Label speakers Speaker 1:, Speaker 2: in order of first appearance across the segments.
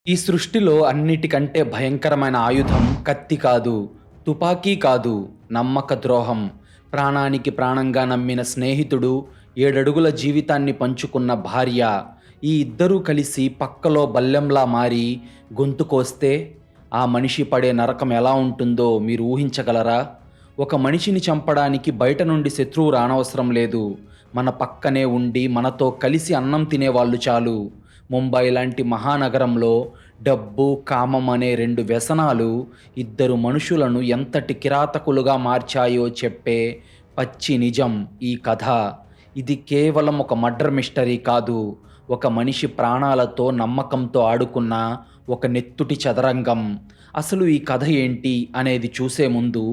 Speaker 1: ఈ సృష్టిలో అన్నిటికంటే భయంకరమైన ఆయుధం కత్తి కాదు, తుపాకీ కాదు, నమ్మక ద్రోహం. ప్రాణానికి ప్రాణంగా నమ్మిన స్నేహితుడు, ఏడడుగుల జీవితాన్ని పంచుకున్న భార్య. ఈ ఇద్దరూ కలిసి పక్కలో బల్లెంలా మారి గొంతు కోస్తే ఆ మనిషి పడే నరకం ఎలా ఉంటుందో మీరు ఊహించగలరా? ఒక మనిషిని చంపడానికి బయట నుండి శత్రువు రానవసరం లేదు. మన పక్కనే ఉండి మనతో కలిసి అన్నం తినేవాళ్ళు చాలు. ముంబై లాంటి మహానగరంలో డబ్బు, కామం అనే రెండు వ్యసనాలు ఇద్దరు మనుషులను ఎంతటి కిరాతకులుగా మార్చాయో చెప్పే పచ్చి నిజం ఈ కథ. ఇది కేవలం ఒక మర్డర్ మిస్టరీ కాదు. ఒక మనిషి ప్రాణాలతో, నమ్మకంతో ఆడుకున్న ఒక నెత్తుటి చదరంగం. అసలు ఈ కథ ఏంటి అనేది చూసే ముందు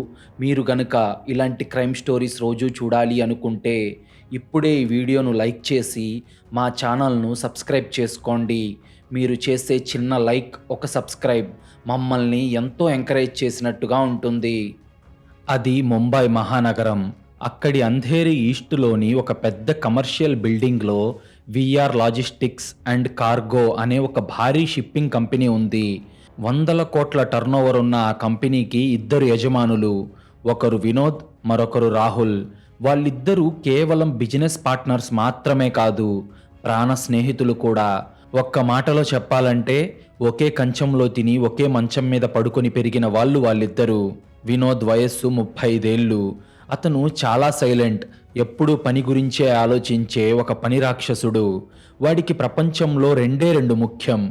Speaker 1: మీరు గనుక ఇలాంటి క్రైమ్ స్టోరీస్ రోజు చూడాలి అనుకుంటే ఇప్పుడే ఈ వీడియోను లైక్ చేసి మా ఛానల్ను సబ్స్క్రైబ్ చేసుకోండి. మీరు చేసే చిన్న లైక్, ఒక సబ్స్క్రైబ్ మమ్మల్ని ఎంతో ఎంకరేజ్ చేసినట్టుగా ఉంటుంది. అది ముంబై మహానగరం. అక్కడి అంధేరి ఈస్ట్లోని ఒక పెద్ద కమర్షియల్ బిల్డింగ్లో విఆర్ లాజిస్టిక్స్ అండ్ కార్గో అనే ఒక భారీ షిప్పింగ్ కంపెనీ ఉంది. వందల కోట్ల టర్నోవర్ ఉన్న ఆ కంపెనీకి ఇద్దరు యజమానులు. ఒకరు వినోద్, మరొకరు రాహుల్. వాళ్ళిద్దరూ కేవలం బిజినెస్ పార్ట్నర్స్ మాత్రమే కాదు, ప్రాణ స్నేహితులు కూడా. ఒక్క మాటలో చెప్పాలంటే ఒకే కంచంలో తిని ఒకే మంచం మీద పడుకొని పెరిగిన వాళ్ళిద్దరూ. వినోద్ వయస్సు 35 ఏళ్ళు. అతను చాలా సైలెంట్, ఎప్పుడూ పని గురించే ఆలోచించే ఒక పని రాక్షసుడు. వాడికి ప్రపంచంలో రెండు ముఖ్యం.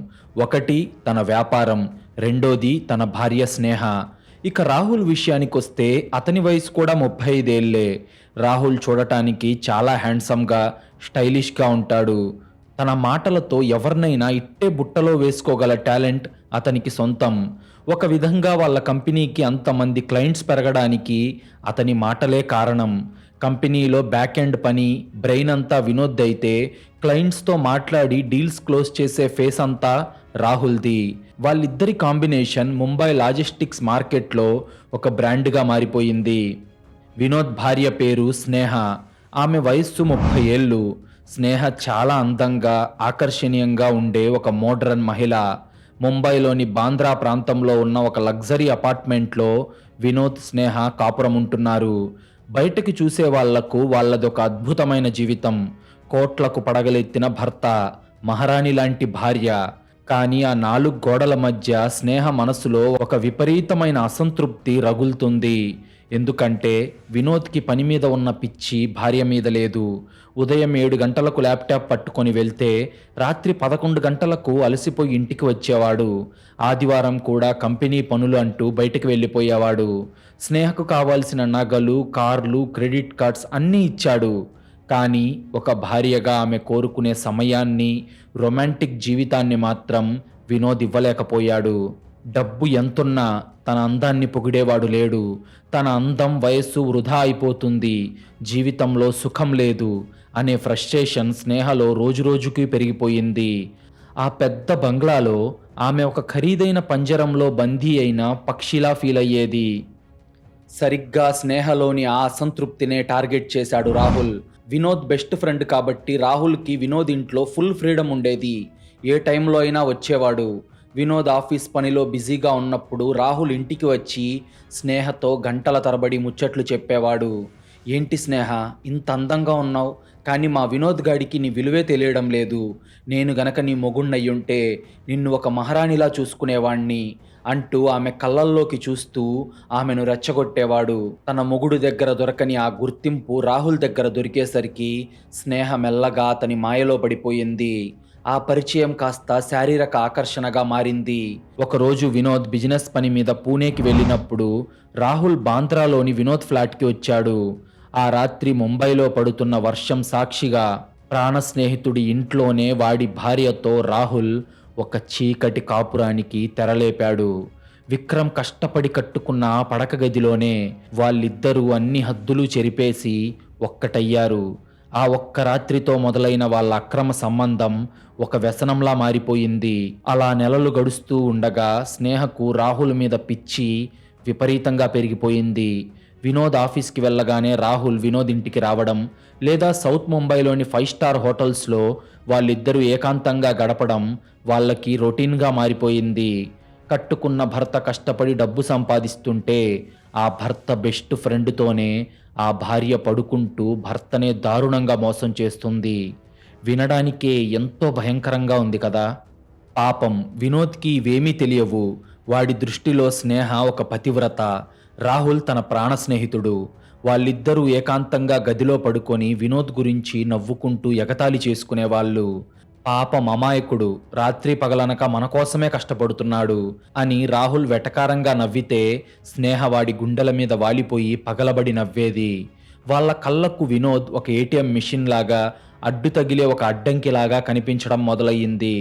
Speaker 1: ఒకటి తన వ్యాపారం, రెండోది తన భార్య స్నేహ. ఇక రాహుల్ విషయానికొస్తే అతని వయసు కూడా 35 ఏళ్లే. రాహుల్ చూడటానికి చాలా హ్యాండ్సమ్గా, స్టైలిష్గా ఉంటాడు. తన మాటలతో ఎవరినైనా ఇట్టే బుట్టలో వేసుకోగల టాలెంట్ అతనికి సొంతం. ఒక విధంగా వాళ్ళ కంపెనీకి అంతమంది క్లయింట్స్ పెరగడానికి అతని మాటలే కారణం. కంపెనీలో బ్యాక్ ఎండ్ పని, బ్రెయిన్ అంతా వినోద్ అయితే, క్లయింట్స్తో మాట్లాడి డీల్స్ క్లోజ్ చేసే ఫేస్ అంతా రాహుల్ది. వాళ్ళిద్దరి కాంబినేషన్ ముంబై లాజిస్టిక్స్ మార్కెట్లో ఒక బ్రాండ్గా మారిపోయింది. వినోద్ భార్య పేరు స్నేహ. ఆమె వయస్సు 30 ఏళ్ళు. స్నేహ చాలా అందంగా, ఆకర్షణీయంగా ఉండే ఒక మోడ్రన్ మహిళ. ముంబైలోని బాంద్రా ప్రాంతంలో ఉన్న ఒక లగ్జరీ అపార్ట్మెంట్లో వినోద్, స్నేహ కాపురం ఉంటున్నారు. బయటకి చూసే వాళ్లకు వాళ్ళదొక అద్భుతమైన జీవితం. కోట్లకు పడగలెత్తిన భర్త, మహారాణి లాంటి భార్య. కానీ ఆ 4 గోడల మధ్య స్నేహ మనసులో ఒక విపరీతమైన అసంతృప్తి రగులుతుంది. ఎందుకంటే వినోద్కి పని మీద ఉన్న పిచ్చి భార్య మీద లేదు. ఉదయం 7 గంటలకు ల్యాప్టాప్ పట్టుకొని వెళ్తే రాత్రి 11 గంటలకు అలసిపోయి ఇంటికి వచ్చేవాడు. ఆదివారం కూడా కంపెనీ పనులు అంటూ బయటకు వెళ్ళిపోయేవాడు. స్నేహకు కావాల్సిన నగలు, కార్లు, క్రెడిట్ కార్డ్స్ అన్నీ ఇచ్చాడు. కానీ ఒక భార్యగా ఆమె కోరుకునే సమయాన్ని, రొమాంటిక్ జీవితాన్ని మాత్రం వినోద్ ఇవ్వలేకపోయాడు. డబ్బు ఎంతున్నా తన అందాన్ని పొగిడేవాడు లేడు. తన అందం, వయస్సు వృధా అయిపోతుంది, జీవితంలో సుఖం లేదు అనే ఫ్రస్ట్రేషన్ స్నేహలో రోజురోజుకి పెరిగిపోయింది. ఆ పెద్ద బంగ్లాలో ఆమె ఒక ఖరీదైన పంజరంలో బందీ అయిన పక్షిలా ఫీల్ అయ్యేది. సరిగ్గా స్నేహలోని ఆ అసంతృప్తినే టార్గెట్ చేశాడు రాహుల్. వినోద్ బెస్ట్ ఫ్రెండ్ కాబట్టి రాహుల్కి వినోద్ ఇంట్లో ఫుల్ ఫ్రీడమ్ ఉండేది. ఏ టైంలో అయినా వచ్చేవాడు. వినోద్ ఆఫీస్ పనిలో బిజీగా ఉన్నప్పుడు రాహుల్ ఇంటికి వచ్చి స్నేహతో గంటల తరబడి ముచ్చట్లు చెప్పేవాడు. ఏంటి స్నేహ, ఇంత అందంగా ఉన్నావు, కానీ మా వినోద్ గాడికి నీ విలువే తెలియడం లేదు. నేను గనక నీ మొగుణ్ణయ్యుంటే నిన్ను ఒక మహారాణిలా చూసుకునేవాణ్ణి అంటూ ఆమె కళ్ళల్లోకి చూస్తూ ఆమెను రెచ్చగొట్టేవాడు. తన మొగుడు దగ్గర దొరకని ఆ గుర్తింపు రాహుల్ దగ్గర దొరికేసరికి స్నేహ మెల్లగా అతని మాయలో పడిపోయింది. ఆ పరిచయం కాస్త శారీరక ఆకర్షణగా మారింది. ఒకరోజు వినోద్ బిజినెస్ పని మీద పూణేకి వెళ్ళినప్పుడు రాహుల్ బాంద్రాలోని వినోద్ ఫ్లాట్కి వచ్చాడు. ఆ రాత్రి ముంబైలో పడుతున్న వర్షం సాక్షిగా ప్రాణ స్నేహితుడి ఇంట్లోనే వాడి భార్యతో రాహుల్ ఒక చీకటి కాపురానికి తెరలేపాడు. విక్రమ్ కష్టపడి కట్టుకున్న ఆ పడక గదిలోనే వాళ్ళిద్దరూ అన్ని హద్దులు చెరిపేసి ఒక్కటయ్యారు. ఆ ఒక్క రాత్రితో మొదలైన వాళ్ళ అక్రమ సంబంధం ఒక వ్యసనంలా మారిపోయింది. అలా నెలలు గడుస్తూ ఉండగా స్నేహకు రాహుల్ మీద పిచ్చి విపరీతంగా పెరిగిపోయింది. వినోద్ ఆఫీస్కి వెళ్ళగానే రాహుల్ వినోద్ ఇంటికి రావడం, లేదా సౌత్ ముంబైలోని 5 స్టార్ హోటల్స్లో వాళ్ళిద్దరూ ఏకాంతంగా గడపడం వాళ్ళకి రొటీన్గా మారిపోయింది. కట్టుకున్న భర్త కష్టపడి డబ్బు సంపాదిస్తుంటే ఆ భర్త బెస్ట్ ఫ్రెండ్తోనే ఆ భార్య పడుకుంటూ భర్తనే దారుణంగా మోసం చేస్తుంది. వినడానికే ఎంతో భయంకరంగా ఉంది కదా. పాపం వినోద్కి ఇవేమీ తెలియవు. వాడి దృష్టిలో స్నేహ ఒక పతివ్రత, రాహుల్ తన ప్రాణ స్నేహితుడు. వాళ్ళిద్దరూ ఏకాంతంగా గదిలో పడుకొని వినోద్ గురించి నవ్వుకుంటూ ఎగతాళి చేసుకునేవాళ్ళు. పాపం అమాయకుడు, రాత్రి పగలనక మన కోసమే కష్టపడుతున్నాడు అని రాహుల్ వెటకారంగా నవ్వితే స్నేహ వాడి గుండెల మీద వాలిపోయి పగలబడి నవ్వేది. వాళ్ళ కళ్ళకు వినోద్ ఒక ఏటీఎం మిషన్ లాగా, అడ్డు తగిలే ఒక అడ్డంకిలాగా కనిపించడం మొదలయ్యింది.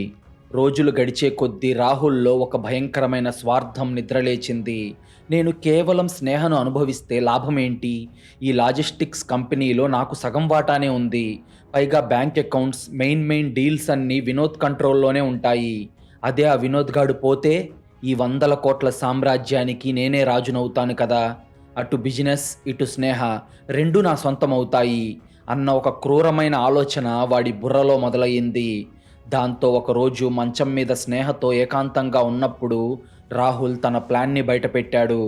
Speaker 1: రోజులు గడిచే కొద్దీ రాహుల్లో ఒక భయంకరమైన స్వార్థం నిద్రలేచింది. నేను కేవలం స్నేహను అనుభవిస్తే లాభమేంటి? ఈ లాజిస్టిక్స్ కంపెనీలో నాకు సగం వాటానే ఉంది. పైగా బ్యాంక్ అకౌంట్స్, మెయిన్ డీల్స్ అన్నీ వినోద్ కంట్రోల్లోనే ఉంటాయి. అదే ఆ వినోద్ గాడు పోతే ఈ 100 కోట్ల సామ్రాజ్యానికి నేనే రాజునవుతాను కదా. అటు బిజినెస్, ఇటు స్నేహ రెండూ నా సొంతమవుతాయి అన్న ఒక క్రూరమైన ఆలోచన వాడి బుర్రలో మొదలయ్యింది. దాంతో ఒకరోజు మంచం మీద స్నేహతో ఏకాంతంగా ఉన్నప్పుడు రాహుల్ తన ప్లాన్ని బయటపెట్టాడు.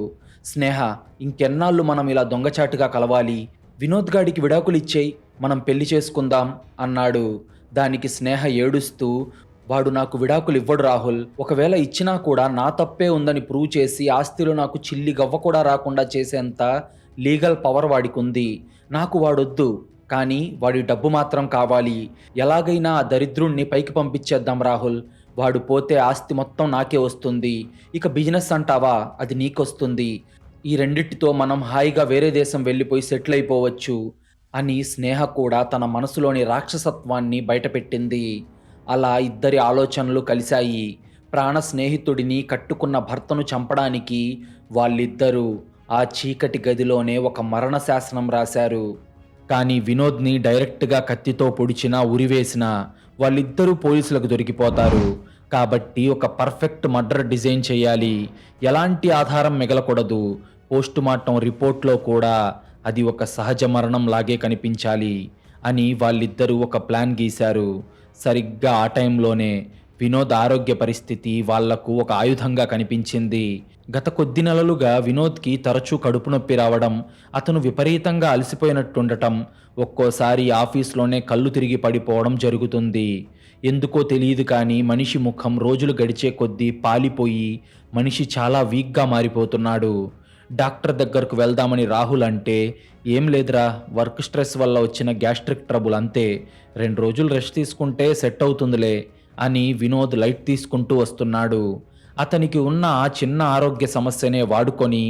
Speaker 1: స్నేహ, ఇంకెన్నాళ్ళు మనం ఇలా దొంగచాటుగా కలవాలి? వినోద్ గాడికి విడాకులు ఇచ్చేయి, మనం పెళ్లి చేసుకుందాం అన్నాడు. దానికి స్నేహ ఏడుస్తూ, వాడు నాకు విడాకులు ఇవ్వడు రాహుల్. ఒకవేళ ఇచ్చినా కూడా నా తప్పే ఉందని ప్రూవ్ చేసి ఆస్తిలో నాకు చిల్లి గవ్వ కూడా రాకుండా చేసేంత లీగల్ పవర్ వాడికి ఉంది. నాకు వాడొద్దు, కానీ వాడి డబ్బు మాత్రం కావాలి. ఎలాగైనా ఆ దరిద్రుణ్ణి పైకి పంపించేద్దాం రాహుల్. వాడు పోతే ఆస్తి మొత్తం నాకే వస్తుంది. ఇక బిజినెస్ అంటావా, అది నీకొస్తుంది. ఈ రెండిటితో మనం హాయిగా వేరే దేశం వెళ్ళిపోయి సెటిల్ అయిపోవచ్చు అని స్నేహ కూడా తన మనసులోని రాక్షసత్వాన్ని బయటపెట్టింది. అలా ఇద్దరి ఆలోచనలు కలిశాయి. ప్రాణ స్నేహితుడిని, కట్టుకున్న భర్తను చంపడానికి వాళ్ళిద్దరూ ఆ చీకటి గదిలోనే ఒక మరణ శాసనం రాశారు. కానీ వినోద్ని డైరెక్ట్గా కత్తితో పొడిచినా, ఉరివేసినా వాళ్ళిద్దరూ పోలీసులకు దొరికిపోతారు. కాబట్టి ఒక పర్ఫెక్ట్ మర్డర్ డిజైన్ చేయాలి. ఎలాంటి ఆధారం మిగలకూడదు. పోస్టుమార్టం రిపోర్ట్లో కూడా అది ఒక సహజ మరణం లాగే కనిపించాలి అని వాళ్ళిద్దరూ ఒక ప్లాన్ గీశారు. సరిగ్గా ఆ టైంలోనే వినోద్ ఆరోగ్య పరిస్థితి వాళ్లకు ఒక ఆయుధంగా కనిపించింది. గత కొద్ది నెలలుగా వినోద్కి తరచూ కడుపు నొప్పి రావడం, అతను విపరీతంగా అలసిపోయినట్టుండటం, ఒక్కోసారి ఆఫీస్లోనే కళ్ళు తిరిగి పడిపోవడం జరుగుతుంది. ఎందుకో తెలియదు కానీ మనిషి ముఖం రోజులు గడిచే కొద్దీ పాలిపోయి మనిషి చాలా వీక్గా మారిపోతున్నాడు. డాక్టర్ దగ్గరకు వెళ్దామని రాహుల్ అంటే, ఏం లేదురా, వర్క్ స్ట్రెస్ వల్ల వచ్చిన గ్యాస్ట్రిక్ ట్రబుల్ అంతే, 2 రోజులు రెస్ట్ తీసుకుంటే సెట్ అవుతుందిలే అని వినోద్ లైట్ తీసుకుంటూ వస్తున్నాడు. అతనికి ఉన్న ఆ చిన్న ఆరోగ్య సమస్యనే వాడుకొని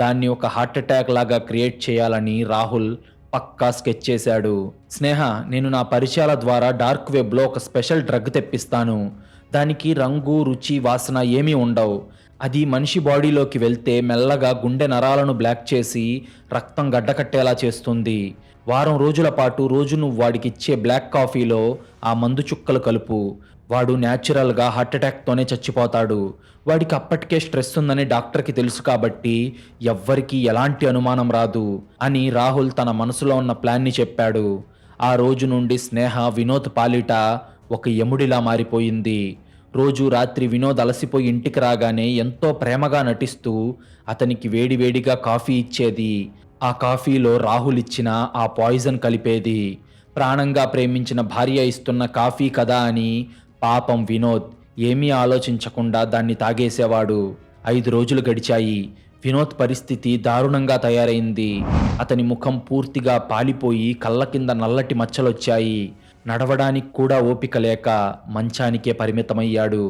Speaker 1: దాన్ని ఒక హార్ట్ అటాక్ లాగా క్రియేట్ చేయాలని రాహుల్ పక్కా స్కెచ్ చేశాడు. స్నేహ, నేను నా పరిచయాల ద్వారా డార్క్ వెబ్లో ఒక స్పెషల్ డ్రగ్ తెప్పిస్తాను. దానికి రంగు, రుచి, వాసన ఏమీ ఉండవు. అది మనిషి బాడీలోకి వెళ్తే మెల్లగా గుండె నరాలను బ్లాక్ చేసి రక్తం గడ్డకట్టేలా చేస్తుంది. వారం రోజుల పాటు రోజు నువ్వు వాడికిచ్చే బ్లాక్ కాఫీలో ఆ మందు చుక్కలు కలుపు. వాడు న్యాచురల్గా హార్ట్ అటాక్తోనే చచ్చిపోతాడు. వాడికి అప్పటికే స్ట్రెస్ ఉందని డాక్టర్కి తెలుసు కాబట్టి ఎవ్వరికీ ఎలాంటి అనుమానం రాదు అని రాహుల్ తన మనసులో ఉన్న ప్లాన్ని చెప్పాడు. ఆ రోజు నుండి స్నేహ వినోద్ పాలిట ఒక యముడిలా మారిపోయింది. రోజు రాత్రి వినోద్ అలసిపోయి ఇంటికి రాగానే ఎంతో ప్రేమగా నటిస్తూ అతనికి వేడివేడిగా కాఫీ ఇచ్చేది. ఆ కాఫీలో రాహుల్ ఇచ్చిన ఆ పాయిజన్ కలిపేది. ప్రాణంగా ప్రేమించిన భార్య ఇస్తున్న కాఫీ కదా అని పాపం వినోద్ ఏమీ ఆలోచించకుండా దాన్ని తాగేసేవాడు. 5 రోజులు గడిచాయి. వినోద్ పరిస్థితి దారుణంగా తయారైంది. అతని ముఖం పూర్తిగా పాలిపోయి కళ్ళ కింద నల్లటి మచ్చలొచ్చాయి. నడవడానికి కూడా ఓపిక లేక మంచానికే పరిమితమయ్యాడు.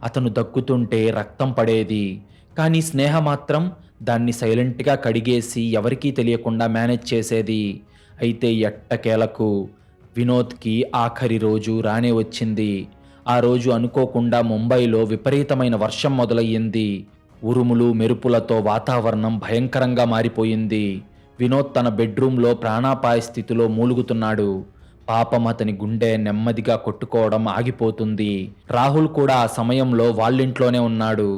Speaker 1: అతను దగ్గుతుంటే రక్తం పడేది. కానీ స్నేహ మాత్రం దాన్ని సైలెంట్గా కడిగేసి ఎవరికీ తెలియకుండా మేనేజ్ చేసేది. అయితే ఎట్టకేలకు వినోద్కి ఆఖరి రోజు రానే వచ్చింది. ఆ రోజు అనుకోకుండా ముంబైలో విపరీతమైన వర్షం మొదలయ్యింది. ఉరుములు, మెరుపులతో వాతావరణం భయంకరంగా మారిపోయింది. వినోద్ తన బెడ్రూమ్లో ప్రాణాపాయ స్థితిలో మూలుగుతున్నాడు. పాపం అతని గుండె నెమ్మదిగా కొట్టుకోవడం ఆగిపోతుంది. రాహుల్ కూడా ఆ సమయంలో వాళ్ళింట్లోనే ఉన్నాడు.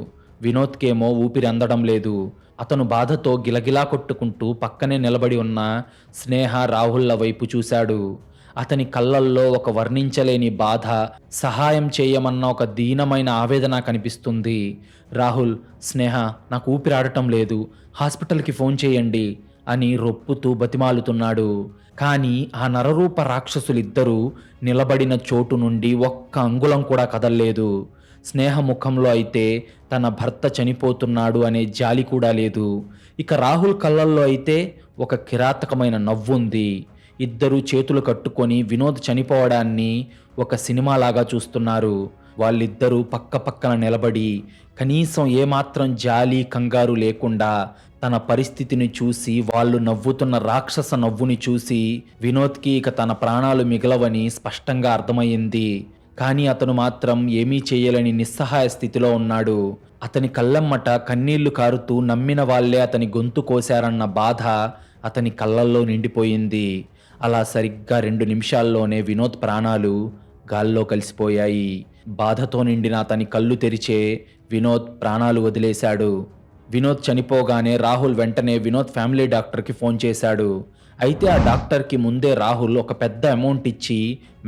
Speaker 1: వినోద్కేమో ఊపిరి అందడం లేదు. అతను బాధతో గిలగిలా కొట్టుకుంటూ పక్కనే నిలబడి ఉన్న స్నేహ రాహుల్ల వైపు చూశాడు. అతని కళ్ళల్లో ఒక వర్ణించలేని బాధ, సహాయం చేయమన్న ఒక దీనమైన ఆవేదన కనిపిస్తుంది. రాహుల్, స్నేహ, నాకు ఊపిరాడటం లేదు, హాస్పిటల్కి ఫోన్ చేయండి అని రొప్పుతూ బతిమాలుతున్నాడు. కానీ ఆ నరరూప రాక్షసులిద్దరూ నిలబడిన చోటు నుండి ఒక్క అంగుళం కూడా కదల్లేదు. స్నేహ ముఖంలో అయితే తన భర్త చనిపోతున్నాడు అనే జాలి కూడా లేదు. ఇక రాహుల్ కళ్ళల్లో అయితే ఒక కిరాతకమైన నవ్వుంది. ఇద్దరూ చేతులు కట్టుకొని వినోద్ చనిపోవడాన్ని ఒక సినిమాలాగా చూస్తున్నారు. వాళ్ళిద్దరూ పక్క పక్కన నిలబడి కనీసం ఏమాత్రం జాలి కంగారు లేకుండా తన పరిస్థితిని చూసి, వాళ్ళు నవ్వుతున్న రాక్షస నవ్వుని చూసి వినోద్కి ఇక తన ప్రాణాలు మిగలవని స్పష్టంగా అర్థమయ్యింది. కానీ అతను మాత్రం ఏమీ చేయలేని నిస్సహాయ స్థితిలో ఉన్నాడు. అతని కళ్ళమ్మట కన్నీళ్లు కారుతూ నమ్మిన వాళ్లే అతని గొంతు కోశారన్న బాధ అతని కళ్ళల్లో నిండిపోయింది. అలా సరిగ్గా 2 నిమిషాల్లోనే వినోద్ ప్రాణాలు గాల్లో కలిసిపోయాయి. బాధతో నిండిన అతని కళ్ళు తెరిచే వినోద్ ప్రాణాలు వదిలేశాడు. వినోద్ చనిపోగానే రాహుల్ వెంటనే వినోద్ ఫ్యామిలీ డాక్టర్కి ఫోన్ చేశాడు. అయితే ఆ డాక్టర్కి ముందే రాహుల్ ఒక పెద్ద అమౌంట్ ఇచ్చి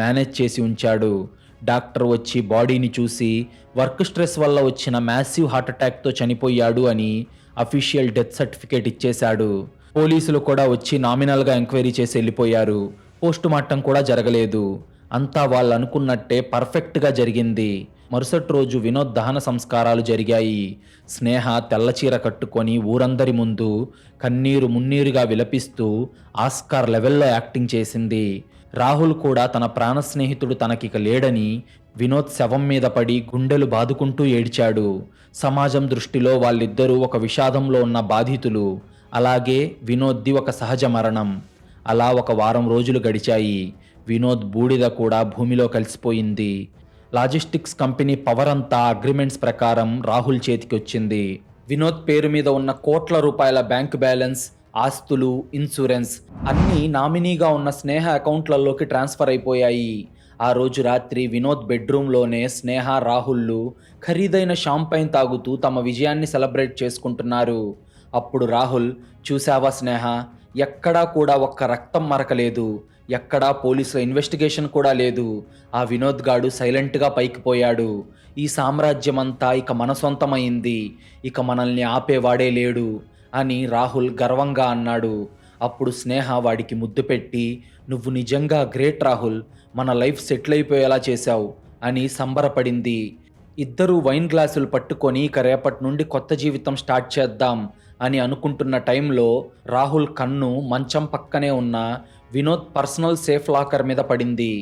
Speaker 1: మేనేజ్ చేసి ఉంచాడు. డాక్టర్ వచ్చి బాడీని చూసి వర్క్ స్ట్రెస్ వల్ల వచ్చిన మ్యాసివ్ హార్ట్అటాక్తో చనిపోయాడు అని అఫీషియల్ డెత్ సర్టిఫికేట్ ఇచ్చేశాడు. పోలీసులు కూడా వచ్చి నామినల్గా ఎంక్వైరీ చేసి వెళ్ళిపోయారు. పోస్ట్ మార్టం కూడా జరగలేదు. అంతా వాళ్ళు అనుకున్నట్టే పర్ఫెక్ట్గా జరిగింది. మరుసటి రోజు వినోద్ దహన సంస్కారాలు జరిగాయి. స్నేహ తెల్లచీర కట్టుకొని ఊరందరి ముందు కన్నీరు మున్నీరుగా విలపిస్తూ ఆస్కార్ లెవెల్లో యాక్టింగ్ చేసింది. రాహుల్ కూడా తన ప్రాణ స్నేహితుడు తనకిక లేడని వినోద్ శవం మీద పడి గుండెలు బాదుకుంటూ ఏడ్చాడు. సమాజం దృష్టిలో వాళ్ళిద్దరూ ఒక విషాదంలో ఉన్న బాధితులు. అలాగే వినోద్ది ఒక సహజ మరణం. అలా ఒక వారం రోజులు గడిచాయి. వినోద్ బూడిద కూడా భూమిలో కలిసిపోయింది. లాజిస్టిక్స్ కంపెనీ పవర్ అంతా అగ్రిమెంట్స్ ప్రకారం రాహుల్ చేతికి వచ్చింది. వినోద్ పేరు మీద ఉన్న కోట్ల రూపాయల బ్యాంక్ బ్యాలెన్స్, ఆస్తులు, ఇన్సూరెన్స్ అన్నీ నామినీగా ఉన్న స్నేహ అకౌంట్లలోకి ట్రాన్స్ఫర్ అయిపోయాయి. ఆ రోజు రాత్రి వినోద్ బెడ్రూమ్లోనే స్నేహ, రాహుల్లు ఖరీదైన షాంపైన్ తాగుతూ తమ విజయాన్ని సెలబ్రేట్ చేసుకుంటున్నారు. అప్పుడు రాహుల్, చూసావా స్నేహ, ఎక్కడా కూడా ఒక్క రక్తం మరకలేదు, ఎక్కడా పోలీసుల ఇన్వెస్టిగేషన్ కూడా లేదు. ఆ వినోద్ గాడు సైలెంట్గా పైకి పోయాడు. ఈ సామ్రాజ్యమంతా ఇక మన సొంతమైంది, ఇక మనల్ని ఆపేవాడే లేడు అని రాహుల్ గర్వంగా అన్నాడు. అప్పుడు స్నేహ వాడికి ముద్దు పెట్టి, నువ్వు నిజంగా గ్రేట్ రాహుల్, మన లైఫ్ సెటిల్ అయిపోయేలా చేశావు అని సంబరపడింది. ఇద్దరూ వైన్ గ్లాసులు పట్టుకొని ఇక రేపటి నుండి కొత్త జీవితం స్టార్ట్ చేద్దాం అని అనుకుంటున్న టైంలో రాహుల్ కన్ను మంచం పక్కనే ఉన్న వినోద్ పర్సనల్ సేఫ్ లాకర్ మీద పడింది.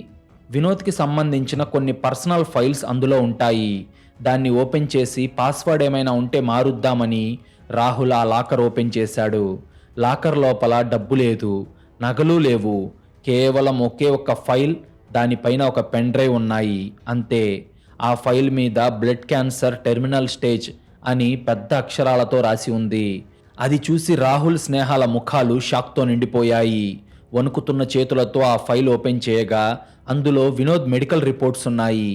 Speaker 1: వినోద్కి సంబంధించిన కొన్ని పర్సనల్ ఫైల్స్ అందులో ఉంటాయి. దాన్ని ఓపెన్ చేసి పాస్వర్డ్ ఏమైనా ఉంటే మారుద్దామని రాహుల్ ఆ లాకర్ ఓపెన్ చేశాడు. లాకర్ లోపల డబ్బు లేదు, నగలు లేవు, కేవలం ఒకే ఒక్క ఫైల్, దానిపైన ఒక పెన్ డ్రైవ్ ఉన్నాయి, అంతే. ఆ ఫైల్ మీద బ్లడ్ క్యాన్సర్ టెర్మినల్ స్టేజ్ అని పెద్ద అక్షరాలతో రాసి ఉంది. అది చూసి రాహుల్, స్నేహాల ముఖాలు షాక్తో నిండిపోయాయి. వణుకుతున్న చేతులతో ఆ ఫైల్ ఓపెన్ చేయగా అందులో వినోద్ మెడికల్ రిపోర్ట్స్ ఉన్నాయి.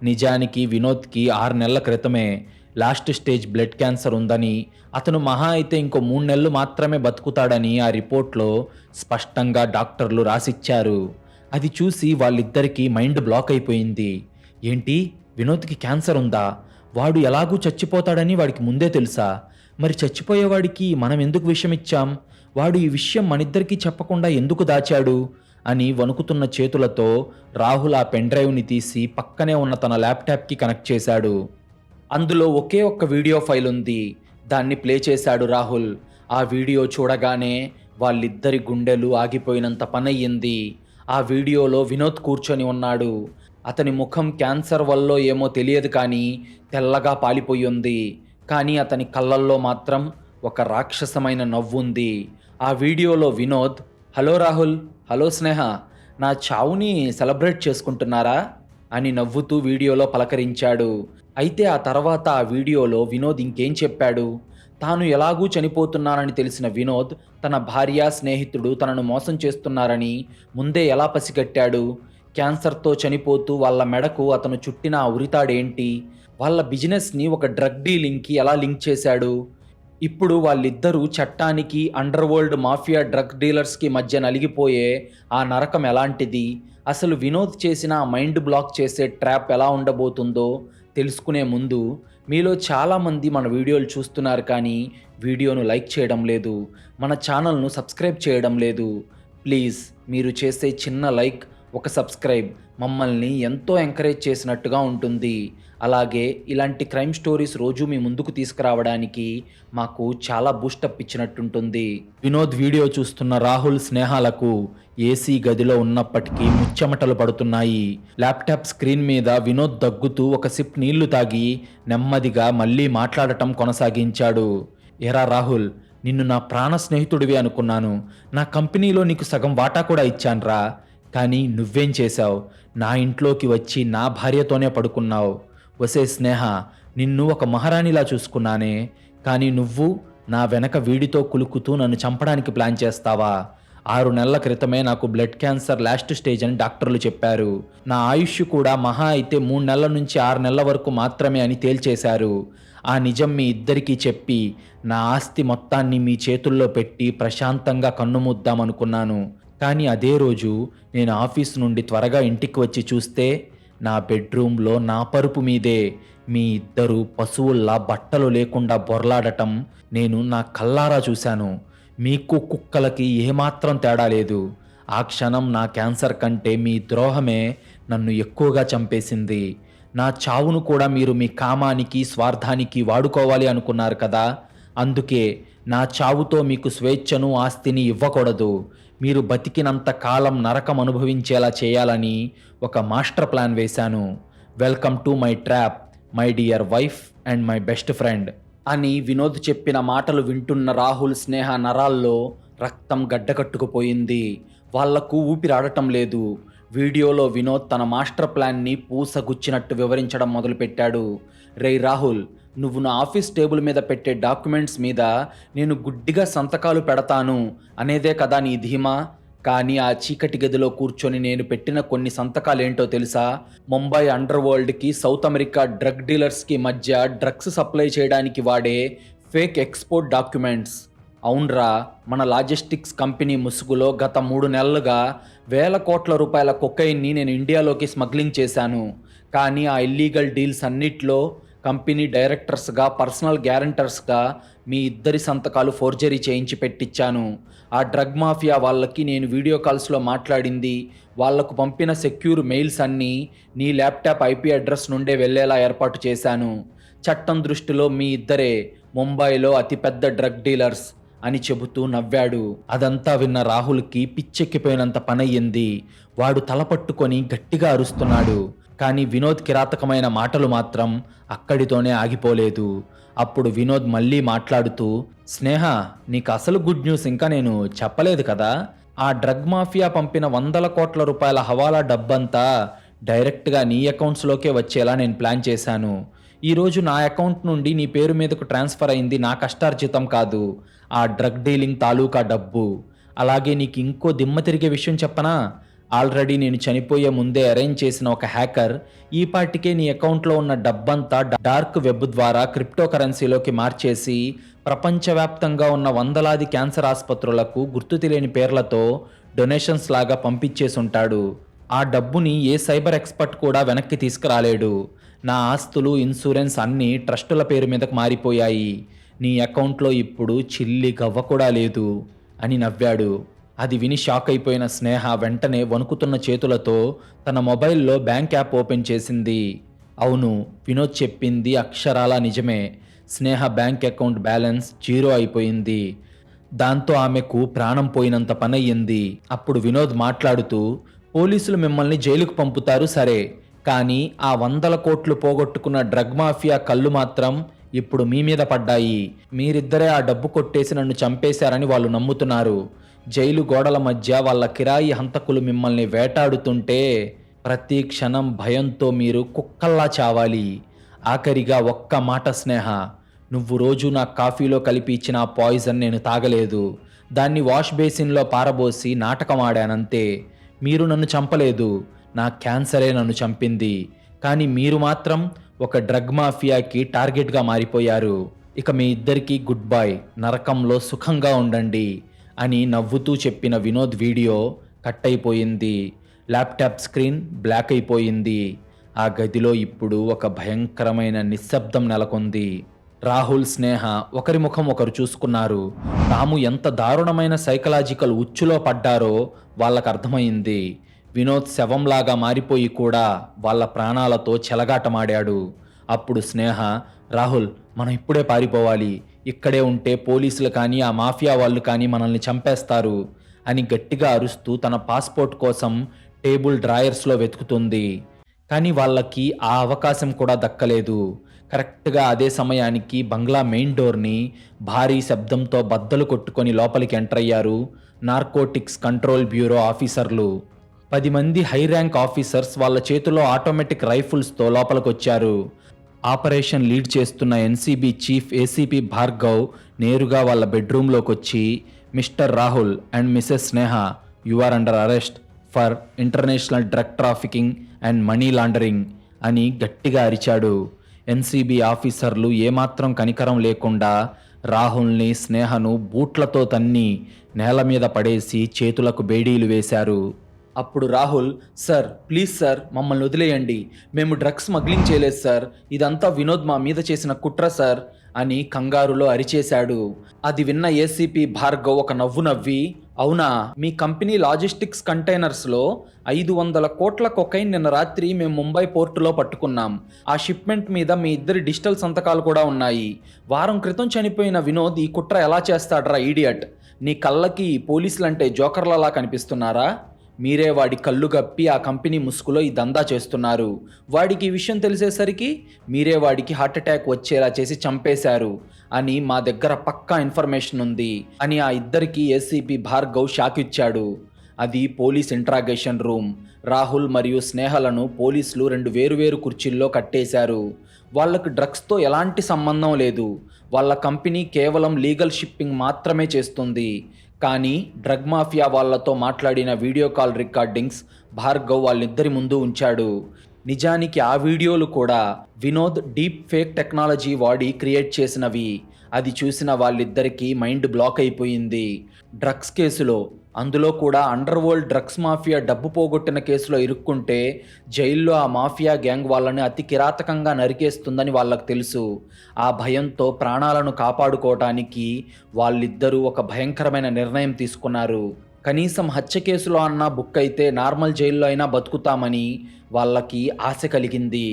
Speaker 1: నిజానికి వినోద్కి 6 నెలల క్రితమే లాస్ట్ స్టేజ్ బ్లడ్ క్యాన్సర్ ఉందని, అతను మహా అయితే ఇంకో 3 నెలలు మాత్రమే బతుకుతాడని ఆ రిపోర్ట్లో స్పష్టంగా డాక్టర్లు రాసిచ్చారు. అది చూసి వాళ్ళిద్దరికీ మైండ్ బ్లాక్ అయిపోయింది. ఏంటి, వినోద్కి క్యాన్సర్ ఉందా? వాడు ఎలాగూ చచ్చిపోతాడని వాడికి ముందే తెలుసా? మరి చచ్చిపోయేవాడికి మనం ఎందుకు విషయం ఇచ్చాం? వాడు ఈ విషయం మనిద్దరికీ చెప్పకుండా ఎందుకు దాచాడు అని వణుకుతున్న చేతులతో రాహుల్ ఆ పెన్ డ్రైవ్ని తీసి పక్కనే ఉన్న తన ల్యాప్టాప్కి కనెక్ట్ చేశాడు. అందులో ఒకే ఒక్క వీడియో ఫైల్ ఉంది. దాన్ని ప్లే చేశాడు రాహుల్. ఆ వీడియో చూడగానే వాళ్ళిద్దరి గుండెలు ఆగిపోయినంత పనయ్యింది. ఆ వీడియోలో వినోద్ కూర్చొని ఉన్నాడు. అతని ముఖం క్యాన్సర్ వల్లో ఏమో తెలియదు కానీ తెల్లగా పాలిపోయి ఉంది. కానీ అతని కళ్ళల్లో మాత్రం ఒక రాక్షసమైన నవ్వుంది. ఆ వీడియోలో వినోద్, హలో రాహుల్, హలో స్నేహ, నా చావుని సెలబ్రేట్ చేసుకుంటున్నారా అని నవ్వుతూ వీడియోలో పలకరించాడు. అయితే ఆ తర్వాత ఆ వీడియోలో వినోద్ ఇంకేం చెప్పాడు? తాను ఎలాగూ చనిపోతున్నానని తెలిసిన వినోద్ తన భార్య, స్నేహితుడు తనను మోసం చేస్తున్నారని ముందే ఎలా పసిగట్టాడు? క్యాన్సర్తో చనిపోతూ వాళ్ళ మెడకు అతను చుట్టిన ఆ ఉరితాడేంటి? వాళ్ళ బిజినెస్ని ఒక డ్రగ్ డీలింగ్కి ఎలా లింక్ చేశాడు? ఇప్పుడు వాళ్ళిద్దరూ చట్టానికి, అండర్ వరల్డ్ మాఫియా డ్రగ్ డీలర్స్‌కి మధ్య నలిగిపోయే ఆ నరకం ఎలాంటిది? అసలు వినోద్ చేసిన ఆ మైండ్ బ్లాక్ చేసే ట్రాప్ ఎలా ఉండబోతుందో తెలుసుకునే ముందు మీలో చాలామంది మన వీడియోలు చూస్తున్నారు కానీ వీడియోను లైక్ చేయడం లేదు. మన ఛానల్‌ను సబ్స్క్రైబ్ చేయడం లేదు. ప్లీజ్ మీరు చేసే చిన్న లైక్, ఒక సబ్స్క్రైబ్ మమ్మల్ని ఎంతో ఎంకరేజ్ చేసినట్టుగా ఉంటుంది. అలాగే ఇలాంటి క్రైమ్ స్టోరీస్ రోజు మీ ముందుకు తీసుకురావడానికి మాకు చాలా బూస్టప్ ఇచ్చినట్టుంటుంది. వినోద్ వీడియో చూస్తున్న రాహుల్, స్నేహాలకు ఏసీ గదిలో ఉన్నప్పటికీ ముచ్చెమటలు పడుతున్నాయి. ల్యాప్టాప్ స్క్రీన్ మీద వినోద్ దగ్గుతూ ఒక సిప్ నీళ్లు తాగి నెమ్మదిగా మళ్ళీ మాట్లాడటం కొనసాగించాడు. ఎరా రాహుల్, నిన్ను నా ప్రాణ స్నేహితుడివి అనుకున్నాను. నా కంపెనీలో నీకు సగం వాటా కూడా ఇచ్చాన్రా. కానీ నువ్వేం చేశావు? నా ఇంట్లోకి వచ్చి నా భార్యతోనే పడుకున్నావు. ఒసే స్నేహ, నిన్ను ఒక మహారాణిలా చూసుకున్నానే, కానీ నువ్వు నా వెనక వీడితో కులుకుతూ నన్ను చంపడానికి ప్లాన్ చేస్తావా? 6 నెలల క్రితమే నాకు బ్లడ్ క్యాన్సర్ లాస్ట్ స్టేజ్ అని డాక్టర్లు చెప్పారు. నా ఆయుష్ కూడా మహా అయితే 3 నెలల నుంచి 6 నెలల వరకు మాత్రమే అని తేల్చేశారు. ఆ నిజం మీ ఇద్దరికీ చెప్పి నా ఆస్తి మొత్తాన్ని మీ చేతుల్లో పెట్టి ప్రశాంతంగా కన్నుమూద్దామనుకున్నాను. కానీ అదే రోజు నేను ఆఫీస్ నుండి త్వరగా ఇంటికి వచ్చి చూస్తే నా బెడ్రూమ్లో నా పరుపు మీదే మీ ఇద్దరు పశువుల్లా బట్టలు లేకుండా బొర్లాడటం నేను నా కళ్ళారా చూశాను. మీకు కుక్కలకి ఏమాత్రం తేడా లేదు. ఆ క్షణం నా క్యాన్సర్ కంటే మీ ద్రోహమే నన్ను ఎక్కువగా చంపేసింది. నా చావును కూడా మీరు మీ కామానికి, స్వార్థానికి వాడుకోవాలి అనుకున్నారు కదా. అందుకే నా చావుతో మీకు స్వేచ్ఛను, ఆస్తిని ఇవ్వకూడదు. మీరు బతికినంత కాలం నరకం అనుభవించేలా చేయాలని ఒక మాస్టర్ ప్లాన్ వేశాను. Welcome to my trap, my dear wife and my best friend అని వినోద్ చెప్పిన మాటలు వింటున్న రాహుల్, స్నేహ నరాల్లో రక్తం గడ్డకట్టుకుపోయింది. వాళ్లకు ఊపిరాడటం లేదు. వీడియోలో వినోద్ తన మాస్టర్ ప్లాన్ని పూసగుచ్చినట్టు వివరించడం మొదలుపెట్టాడు. రేయ్ రాహుల్, నువ్వు నా ఆఫీస్ టేబుల్ మీద పెట్టే డాక్యుమెంట్స్ మీద నేను గుడ్డిగా సంతకాలు పెడతాను అనేదే కదా నీ ధీమా. కానీ ఆ చీకటి గదిలో కూర్చొని నేను పెట్టిన కొన్ని సంతకాలేంటో తెలుసా? ముంబై అండర్ వరల్డ్కి, సౌత్ అమెరికా డ్రగ్ డీలర్స్కి మధ్య డ్రగ్స్ సప్లై చేయడానికి వాడే ఫేక్ ఎక్స్పోర్ట్ డాక్యుమెంట్స్. అవునరా, మన లాజిస్టిక్స్ కంపెనీ ముసుగులో గత 3 నెలలుగా వేల కోట్ల రూపాయల కొకైన్ని నేను ఇండియాలోకి స్మగ్లింగ్ చేశాను. కానీ ఆ ఇల్లీగల్ డీల్స్ అన్నిట్లో కంపెనీ డైరెక్టర్స్గా, పర్సనల్ గ్యారంటర్స్గా మీ ఇద్దరి సంతకాలు ఫోర్జరీ చేయించి పెట్టించాను. ఆ డ్రగ్ మాఫియా వాళ్ళకి నేను వీడియో కాల్స్లో మాట్లాడింది, వాళ్లకు పంపిన సెక్యూర్ మెయిల్స్ అన్నీ నీ ల్యాప్టాప్ ఐపీ అడ్రస్ నుండే వెళ్ళేలా ఏర్పాటు చేశాను. చట్టం దృష్టిలో మీ ఇద్దరే ముంబైలో అతిపెద్ద డ్రగ్ డీలర్స్ అని చెబుతూ నవ్వాడు. అదంతా విన్న రాహుల్కి పిచ్చెక్కిపోయినంత పనయ్యింది. వాడు తలపట్టుకొని గట్టిగా అరుస్తున్నాడు. కానీ వినోద్ కిరాతకమైన మాటలు మాత్రం అక్కడితోనే ఆగిపోలేదు. అప్పుడు వినోద్ మళ్ళీ మాట్లాడుతూ, స్నేహ, నీకు అసలు గుడ్ న్యూస్ ఇంకా నేను చెప్పలేదు కదా. ఆ డ్రగ్ మాఫియా పంపిన 100 కోట్ల రూపాయల హవాలా డబ్బంతా డైరెక్ట్గా నీ అకౌంట్స్లోకే వచ్చేలా నేను ప్లాన్ చేశాను. ఈరోజు నా అకౌంట్ నుండి నీ పేరు మీదకు ట్రాన్స్ఫర్ అయింది నా కష్టార్జితం కాదు, ఆ డ్రగ్ డీలింగ్ తాలూకా డబ్బు. అలాగే నీకు ఇంకో దిమ్మ తిరిగే విషయం చెప్పనా? ఆల్రెడీ నేను చనిపోయే ముందే అరేంజ్ చేసిన ఒక హ్యాకర్ ఈ పాటికే నీ అకౌంట్లో ఉన్న డబ్బంతా డార్క్ వెబ్ ద్వారా క్రిప్టో కరెన్సీలోకి మార్చేసి ప్రపంచవ్యాప్తంగా ఉన్న వందలాది క్యాన్సర్ ఆసుపత్రులకు గుర్తు తెలియని పేర్లతో డొనేషన్స్ లాగా పంపించేసి ఉంటాడు. ఆ డబ్బుని ఏ సైబర్ ఎక్స్పర్ట్ కూడా వెనక్కి తీసుకురాలేడు. నా ఆస్తులు, ఇన్సూరెన్స్ అన్నీ ట్రస్టుల పేరు మీదకు మారిపోయాయి. నీ అకౌంట్లో ఇప్పుడు చిల్లి గవ్వ కూడా లేదు అని నవ్వాడు. అది విని షాక్ అయిపోయిన స్నేహ వెంటనే వణుకుతున్న చేతులతో తన మొబైల్లో బ్యాంక్ యాప్ ఓపెన్ చేసింది. అవును, వినోద్ చెప్పింది అక్షరాలా నిజమే. స్నేహ బ్యాంక్ అకౌంట్ బ్యాలెన్స్ 0 అయిపోయింది. దాంతో ఆమెకు ప్రాణం పోయినంత పనయ్యింది. అప్పుడు వినోద్ మాట్లాడుతూ, పోలీసులు మిమ్మల్ని జైలుకు పంపుతారు సరే, కానీ ఆ 100 కోట్లు పోగొట్టుకున్న డ్రగ్ మాఫియా కళ్ళు మాత్రం ఇప్పుడు మీ మీద పడ్డాయి. మీరిద్దరే ఆ డబ్బు కొట్టేసి నన్ను చంపేశారని వాళ్ళు నమ్ముతున్నారు. జైలు గోడల మధ్య వాళ్ళ కిరాయి హంతకులు మిమ్మల్ని వేటాడుతుంటే ప్రతి క్షణం భయంతో మీరు కుక్కల్లా చావాలి. ఆఖరిగా ఒక్క మాట స్నేహ, నువ్వు రోజు నా కాఫీలో కలిపి ఇచ్చిన ఆ పాయిజన్ నేను తాగలేదు. దాన్ని వాష్ బేసిన్లో పారబోసి నాటకం ఆడానంతే. మీరు నన్ను చంపలేదు, నా క్యాన్సరే నన్ను చంపింది. కానీ మీరు మాత్రం ఒక డ్రగ్ మాఫియాకి టార్గెట్గా మారిపోయారు. ఇక మీ ఇద్దరికీ గుడ్ బై, నరకంలో సుఖంగా ఉండండి అని నవ్వుతూ చెప్పిన వినోద్ వీడియో కట్ అయిపోయింది. ల్యాప్టాప్ స్క్రీన్ బ్లాక్ అయిపోయింది. ఆ గదిలో ఇప్పుడు ఒక భయంకరమైన నిశ్శబ్దం నెలకొంది. రాహుల్, స్నేహ ఒకరి ముఖం ఒకరు చూసుకున్నారు. తాము ఎంత దారుణమైన సైకలాజికల్ ఉచ్చులో పడ్డారో వాళ్ళకు అర్థమైంది. వినోద్ శవంలాగా మారిపోయి కూడా వాళ్ళ ప్రాణాలతో చెలగాటమాడాడు. అప్పుడు స్నేహ, రాహుల్ మనం ఇప్పుడే పారిపోవాలి, ఇక్కడే ఉంటే పోలీసులు కానీ ఆ మాఫియా వాళ్ళు కానీ మనల్ని చంపేస్తారు అని గట్టిగా అరుస్తూ తన పాస్పోర్ట్ కోసం టేబుల్ డ్రాయర్స్లో వెతుకుతుంది. కానీ వాళ్ళకి ఆ అవకాశం కూడా దక్కలేదు. కరెక్ట్గా అదే సమయానికి బంగ్లా మెయిన్ డోర్ని భారీ శబ్దంతో బద్దలు కొట్టుకొని లోపలికి ఎంటర్ అయ్యారు నార్కోటిక్స్ కంట్రోల్ బ్యూరో ఆఫీసర్లు. 10 మంది హై ర్యాంక్ ఆఫీసర్స్ వాళ్ళ చేతిలో ఆటోమేటిక్ రైఫిల్స్తో లోపలికొచ్చారు. ఆపరేషన్ లీడ్ చేస్తున్న ఎన్సీబీ చీఫ్ ఏసీపీ భార్గవ్ నేరుగా వాళ్ళ బెడ్రూమ్లోకి వచ్చి, mister Rahul and Mrs Sneha, you are under arrest for international drug trafficking and money laundering అని గట్టిగా అరిచాడు. ఎన్సీబీ ఆఫీసర్లు ఏమాత్రం కనికరం లేకుండా రాహుల్ని, స్నేహను బూట్లతో తన్ని నేల మీద పడేసి చేతులకు బేడీలు వేశారు. అప్పుడు రాహుల్, సార్ ప్లీజ్ సార్ మమ్మల్ని వదిలేయండి, మేము డ్రగ్స్ స్మగ్లింగ్ చేయలేదు సార్, ఇదంతా వినోద్ మా మీద చేసిన కుట్ర సార్ అని కంగారులో అరిచేశాడు. అది విన్న ఏసీపీ భార్గవ్ ఒక నవ్వు నవ్వి, అవునా, మీ కంపెనీ లాజిస్టిక్స్ కంటైనర్స్లో 500 కోట్ల కొకైన్ నిన్న రాత్రి మేము ముంబై పోర్టులో పట్టుకున్నాం. ఆ షిప్మెంట్ మీద మీ ఇద్దరి డిజిటల్ సంతకాలు కూడా ఉన్నాయి. వారం క్రితం చనిపోయిన వినోద్ ఈ కుట్ర ఎలా చేస్తాడ్రా ఈడియట్? నీ కళ్ళకి పోలీసులంటే జోకర్లలా కనిపిస్తున్నారా? మీరే వాడి కళ్ళు గప్పి ఆ కంపెనీ ముసుగులో ఈ దందా చేస్తున్నారు. వాడికి ఈ విషయం తెలిసేసరికి మీరే వాడికి హార్ట్అటాక్ వచ్చేలా చేసి చంపేశారు అని మా దగ్గర పక్కా ఇన్ఫర్మేషన్ ఉంది అని ఆ ఇద్దరికి ఏసీపీ భార్గవ్ షాక్ ఇచ్చాడు. అది పోలీస్ ఇంట్రాగేషన్ రూమ్. రాహుల్ మరియు స్నేహలను పోలీసులు 2 వేరువేరు కుర్చీల్లో కట్టేశారు. వాళ్లకు డ్రగ్స్తో ఎలాంటి సంబంధం లేదు. వాళ్ళ కంపెనీ కేవలం లీగల్ షిప్పింగ్ మాత్రమే చేస్తుంది. కానీ డ్రగ్ మాఫియా వాళ్లతో మాట్లాడిన వీడియో కాల్ రికార్డింగ్స్ భార్గవ్ వాళ్ళిద్దరి ముందు ఉంచాడు. నిజానికి ఆ వీడియోలు కూడా వినోద్ డీప్ ఫేక్ టెక్నాలజీ వాడి క్రియేట్ చేసినవి. అది చూసిన వాళ్ళిద్దరికీ మైండ్ బ్లాక్ అయిపోయింది. డ్రగ్స్ కేసులో, అందులో కూడా అండర్ వరల్డ్ డ్రగ్స్ మాఫియా డబ్బు పోగొట్టిన కేసులో ఇరుక్కుంటే జైల్లో ఆ మాఫియా గ్యాంగ్ వాళ్ళని అతి కిరాతకంగా నరికేస్తుందని వాళ్ళకు తెలుసు. ఆ భయంతో ప్రాణాలను కాపాడుకోవటానికి వాళ్ళిద్దరూ ఒక భయంకరమైన నిర్ణయం తీసుకున్నారు. కనీసం హత్య కేసులో అన్నా బుక్ అయితే నార్మల్ జైల్లో అయినా బతుకుతామని వాళ్ళకి ఆశ కలిగింది.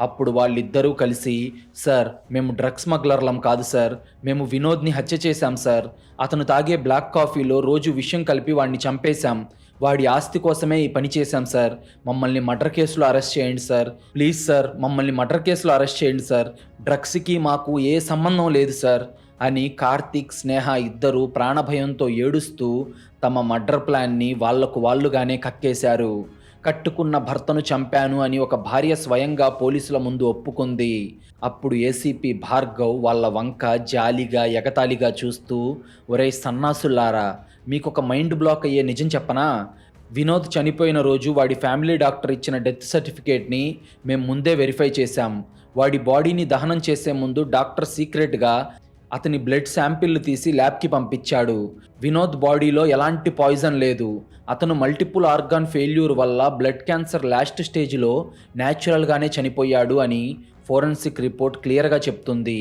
Speaker 1: అప్పుడు వాళ్ళిద్దరూ కలిసి, సార్ మేము డ్రగ్స్ స్మగ్లర్లం కాదు సార్, మేము వినోద్ని హత్య చేశాం సార్, అతను తాగే బ్లాక్ కాఫీలో రోజు విషం కలిపి వాడిని చంపేశాం, వాడి ఆస్తి కోసమే ఈ పని చేశాం సార్, మమ్మల్ని మర్డర్ కేసులో అరెస్ట్ చేయండి సార్, ప్లీజ్ సార్ మమ్మల్ని మర్డర్ కేసులో అరెస్ట్ చేయండి సార్, డ్రగ్స్కి మాకు ఏ సంబంధం లేదు సార్ అని కార్తీక్, స్నేహ ఇద్దరు ప్రాణభయంతో ఏడుస్తూ తమ మర్డర్ ప్లాన్ని వాళ్ళుగానే కక్కేశారు. కట్టుకున్న భర్తను చంపాను అని ఒక భార్య స్వయంగా పోలీసుల ముందు ఒప్పుకుంది. అప్పుడు ఏసీపీ భార్గవ్ వాళ్ళ వంక జాలిగా ఎగతాళిగా చూస్తూ, ఒరేయ్ సన్నాసుల్లారా, మీకొక మైండ్ బ్లాక్ అయ్యే నిజం చెప్పనా? వినోద్ చనిపోయిన రోజు వాడి ఫ్యామిలీ డాక్టర్ ఇచ్చిన డెత్ సర్టిఫికేట్ని మేము ముందే వెరిఫై చేశాం. వాడి బాడీని దహనం చేసే ముందు డాక్టర్ సీక్రెట్గా అతని బ్లడ్ శాంపిల్లు తీసి ల్యాబ్కి పంపించాడు. వినోద్ బాడీలో ఎలాంటి పాయిజన్ లేదు. అతను మల్టిపుల్ ఆర్గాన్ ఫెయిల్యూర్ వల్ల బ్లడ్ క్యాన్సర్ లాస్ట్ స్టేజ్లో న్యాచురల్గానే చనిపోయాడు అని ఫోరెన్సిక్ రిపోర్ట్ క్లియర్గా చెప్తుంది.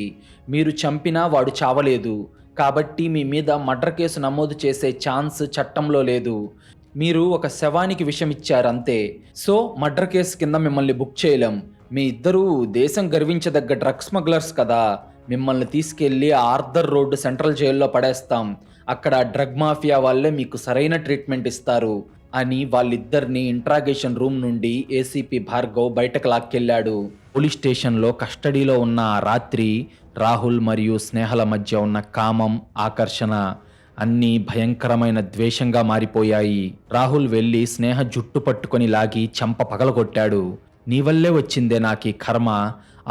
Speaker 1: మీరు చంపినా వాడు చావలేదు, కాబట్టి మీ మీద మర్డర్ కేసు నమోదు చేసే ఛాన్స్ చట్టంలో లేదు. మీరు ఒక శవానికి విషం ఇచ్చారు అంతే. సో మర్డర్ కేసు కింద మిమ్మల్ని బుక్ చేయలేం. మీ ఇద్దరూ దేశం గర్వించదగ్గ డ్రగ్ స్మగ్లర్స్ కదా, మిమ్మల్ని తీసుకెళ్లి ఆర్థర్ రోడ్డు సెంట్రల్ జైల్లో పడేస్తాం, అక్కడ డ్రగ్ మాఫియా వాళ్ళే మీకు సరైన ట్రీట్మెంట్ ఇస్తారు అని వాళ్ళిద్దరిని ఇంట్రాగేషన్ రూమ్ నుండి ఏసీపీ భార్గవ్ బయటకు లాక్కెళ్ళాడు. పోలీస్ స్టేషన్లో కస్టడీలో ఉన్న ఆ రాత్రి రాహుల్ మరియు స్నేహల మధ్య ఉన్న కామం, ఆకర్షణ అన్నీ భయంకరమైన ద్వేషంగా మారిపోయాయి. రాహుల్ వెళ్ళి స్నేహ జుట్టు పట్టుకొని లాగి చెంప పగలగొట్టాడు. నీ వల్లే వచ్చిందే నాకీ కర్మ,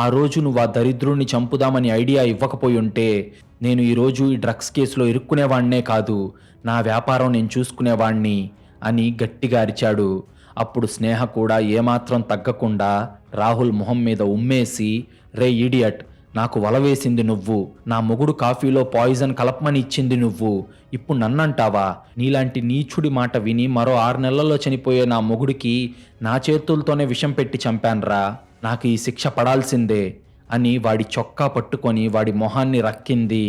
Speaker 1: ఆ రోజు నువ్వు ఆ దరిద్రుణ్ణి చంపుదామని ఐడియా ఇవ్వకపోయి ఉంటే నేను ఈరోజు ఈ డ్రగ్స్ కేసులో ఇరుక్కునేవాణ్ణే కాదు, నా వ్యాపారం నేను చూసుకునేవాణ్ణి అని గట్టిగా అరిచాడు. అప్పుడు స్నేహ కూడా ఏమాత్రం తగ్గకుండా రాహుల్ మొహం మీద ఉమ్మేసి, రే ఈడియట్, నాకు వల వేసింది నువ్వు, నా మొగుడు కాఫీలో పాయిజన్ కలపమని ఇచ్చింది నువ్వు, ఇప్పుడు నన్నంటావా? నీలాంటి నీచుడి మాట విని మరో 6 నెలల్లో చనిపోయే నా మొగుడికి నా చేతులతోనే విషం పెట్టి చంపాన్రా, నాకు ఈ శిక్ష పడాల్సిందే అని వాడి చొక్కా పట్టుకొని వాడి మొహాన్ని రక్కింది.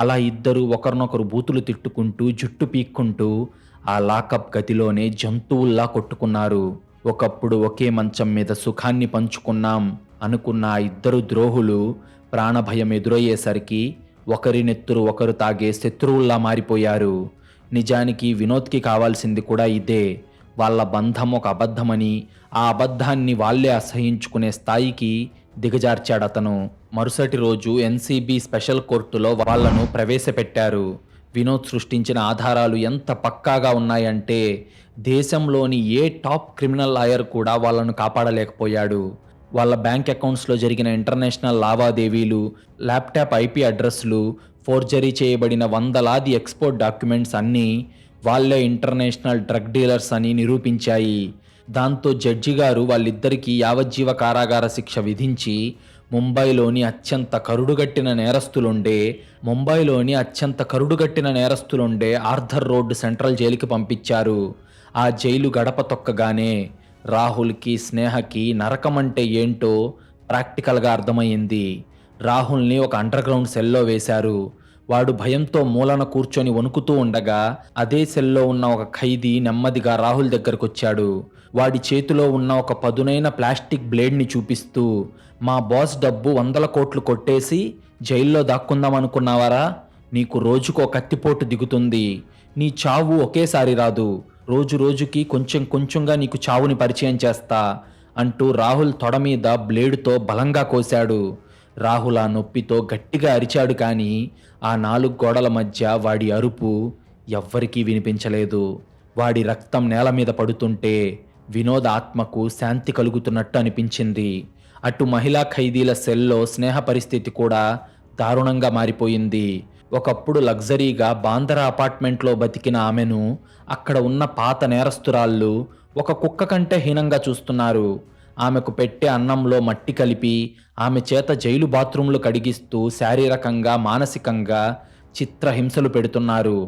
Speaker 1: అలా ఇద్దరు ఒకరినొకరు బూతులు తిట్టుకుంటూ జుట్టు పీక్కుంటూ ఆ లాకప్ గదిలోనే జంతువుల్లా కొట్టుకున్నారు. ఒకప్పుడు ఒకే మంచం మీద సుఖాన్ని పంచుకున్నాం అనుకున్న ఆ ఇద్దరు ద్రోహులు ప్రాణభయం ఎదురయ్యేసరికి ఒకరి నెత్తురు ఒకరు తాగే శత్రువుల్లా మారిపోయారు. నిజానికి వినోద్కి కావాల్సింది కూడా ఇదే. వాళ్ళ బంధం ఒక అబద్ధమని, ఆ అబద్ధాన్ని వాళ్ళే అసహించుకునే స్థాయికి దిగజార్చాడతను. మరుసటి రోజు ఎన్సీబీ స్పెషల్ కోర్టులో వాళ్లను ప్రవేశపెట్టారు. వినోద్ సృష్టించిన ఆధారాలు ఎంత పక్కాగా ఉన్నాయంటే దేశంలోని ఏ టాప్ క్రిమినల్ లాయర్ కూడా వాళ్ళను కాపాడలేకపోయాడు. వాళ్ళ బ్యాంక్ అకౌంట్స్లో జరిగిన ఇంటర్నేషనల్ లావాదేవీలు, ల్యాప్టాప్ ఐపీ అడ్రస్లు, ఫోర్జరీ చేయబడిన వందలాది ఎక్స్పోర్ట్ డాక్యుమెంట్స్ అన్నీ వాళ్ళే ఇంటర్నేషనల్ డ్రగ్ డీలర్స్ అని నిరూపించాయి. దాంతో జడ్జి గారు వాళ్ళిద్దరికీ యావజ్జీవ కారాగార శిక్ష విధించి ముంబైలోని అత్యంత కరుడుగట్టిన నేరస్తులుండే ఆర్థర్ రోడ్ సెంట్రల్ జైలుకి పంపించారు. ఆ జైలు గడప తొక్కగానే రాహుల్కి, స్నేహకి నరకం అంటే ఏంటో ప్రాక్టికల్గా అర్థమయ్యింది. రాహుల్ని ఒక అండర్ గ్రౌండ్ సెల్లో వేశారు. వాడు భయంతో మూలన కూర్చొని వణుకుతూ ఉండగా అదే సెల్లో ఉన్న ఒక ఖైదీ నెమ్మదిగా రాహుల్ దగ్గరకొచ్చాడు. వాడి చేతిలో ఉన్న ఒక పదునైన ప్లాస్టిక్ బ్లేడ్ని చూపిస్తూ, మా బాస్ డబ్బు 100 కోట్లు కొట్టేసి జైల్లో దాక్కుందామనుకున్నావారా? నీకు రోజుకో కత్తిపోటు దిగుతుంది. నీ చావు ఒకేసారి రాదు. రోజు రోజుకి కొంచెం కొంచెంగా నీకు చావుని పరిచయం చేస్తా అంటూ రాహుల్ తొడ మీద బ్లేడుతో బలంగా కోశాడు. రాహుల్ ఆ నొప్పితో గట్టిగా అరిచాడు, కానీ ఆ 4 గోడల మధ్య వాడి అరుపు ఎవ్వరికీ వినిపించలేదు. వాడి రక్తం నేల మీద పడుతుంటే వినోద్ ఆత్మకు శాంతి కలుగుతున్నట్టు అనిపించింది. అటు మహిళా ఖైదీల సెల్లో స్నేహ పరిస్థితి కూడా దారుణంగా మారిపోయింది. ఒకప్పుడు లగ్జరీగా బాందరా అపార్ట్మెంట్లో బతికిన ఆమెను అక్కడ ఉన్న పాత నేరస్తురాళ్ళు ఒక కుక్క కంటే హీనంగా చూస్తున్నారు. ఆమెకు పెట్టే అన్నంలో మట్టి కలిపి ఆమె చేత జైలు బాత్రూంలు కడిగిస్తూ శారీరకంగా, మానసికంగా చిత్రహింసలు పెడుతున్నారు.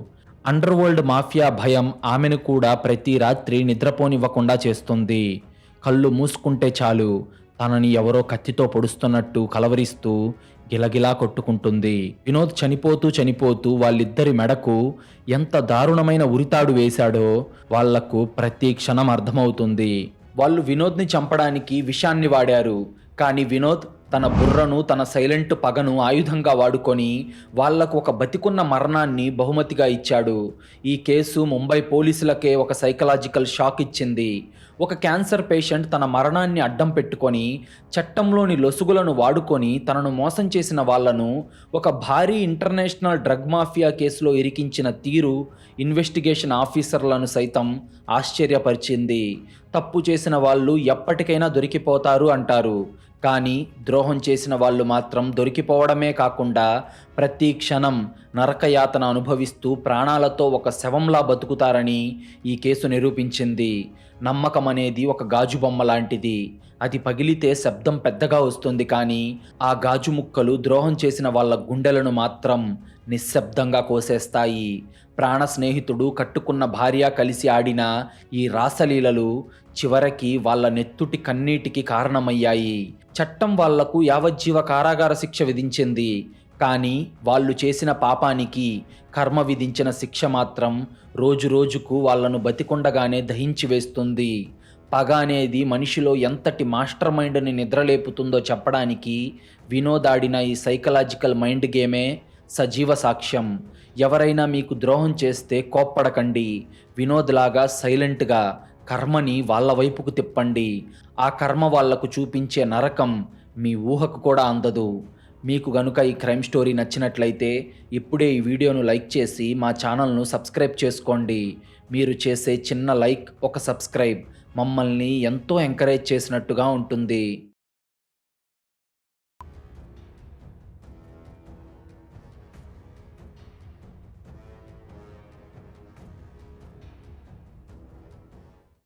Speaker 1: అండర్ వరల్డ్ మాఫియా భయం ఆమెను కూడా ప్రతి రాత్రి నిద్రపోనివ్వకుండా చేస్తుంది. కళ్ళు మూసుకుంటే చాలు తనని ఎవరో కత్తితో పొడుస్తున్నట్టు కలవరిస్తూ గిలగిలా కొట్టుకుంటుంది. వినోద్ చనిపోతూ వాళ్ళిద్దరి మెడకు ఎంత దారుణమైన ఉరితాడు వేశాడో వాళ్లకు ప్రతి క్షణం అర్థమవుతుంది. వాళ్ళు వినోద్ని చంపడానికి విషాన్ని వాడారు, కానీ వినోద్ తన బుర్రను, తన సైలెంట్ పగను ఆయుధంగా వాడుకొని వాళ్లకు ఒక బతికున్న మరణాన్ని బహుమతిగా ఇచ్చాడు. ఈ కేసు ముంబై పోలీసులకే ఒక సైకలాజికల్ షాక్ ఇచ్చింది. ఒక క్యాన్సర్ పేషెంట్ తన మరణాన్ని అడ్డం పెట్టుకొని చట్టంలోని లొసుగులను వాడుకొని తనను మోసం చేసిన వాళ్లను ఒక భారీ ఇంటర్నేషనల్ డ్రగ్ మాఫియా కేసులో ఇరికించిన తీరు ఇన్వెస్టిగేషన్ ఆఫీసర్లను సైతం ఆశ్చర్యపరిచింది. తప్పు చేసిన వాళ్ళు ఎప్పటికైనా దొరికిపోతారు అంటారు, కానీ ద్రోహం చేసిన వాళ్ళు మాత్రం దొరికిపోవడమే కాకుండా ప్రతి క్షణం నరకయాతన అనుభవిస్తూ ప్రాణాలతో ఒక శవంలా బతుకుతారని ఈ కేసు నిరూపించింది. నమ్మకం అనేది ఒక గాజు బొమ్మ లాంటిది. అది పగిలితే శబ్దం పెద్దగా వస్తుంది, కానీ ఆ గాజు ముక్కలు ద్రోహం చేసిన వాళ్ళ గుండెలను మాత్రం నిశ్శబ్దంగా కోసేస్తాయి. ప్రాణ స్నేహితుడు, కట్టుకున్న భార్య కలిసి ఆడిన ఈ రాసలీలలు చివరికి వాళ్ళ నెత్తుటి కన్నీటికి కారణమయ్యాయి. చట్టం వాళ్లకు యావజ్జీవ కారాగార శిక్ష విధించింది, కానీ వాళ్ళు చేసిన పాపానికి కర్మ విధించిన శిక్ష మాత్రం రోజు రోజుకు వాళ్లను బతికుండగానే దహించి వేస్తుంది. పగ అనేది మనిషిలో ఎంతటి మాస్టర్ మైండ్ని నిద్రలేపుతుందో చెప్పడానికి వినోద్ ఆడిన ఈ సైకలాజికల్ మైండ్ గేమే సజీవ సాక్ష్యం. ఎవరైనా మీకు ద్రోహం చేస్తే కోప్పడకండి. వినోద్ లాగా సైలెంట్గా కర్మని వాళ్ళ వైపుకు తిప్పండి. ఆ కర్మ వాళ్లకు చూపించే నరకం మీ ఊహకు కూడా అందదు. మీకు గనుక ఈ క్రైమ్ స్టోరీ నచ్చినట్లయితే ఇప్పుడే ఈ వీడియోను లైక్ చేసి మా ఛానల్ను సబ్స్క్రైబ్ చేసుకోండి. మీరు చేసే చిన్న లైక్, ఒక సబ్స్క్రైబ్ మమ్మల్ని ఎంతో ఎంకరేజ్ చేసినట్టుగా ఉంటుంది.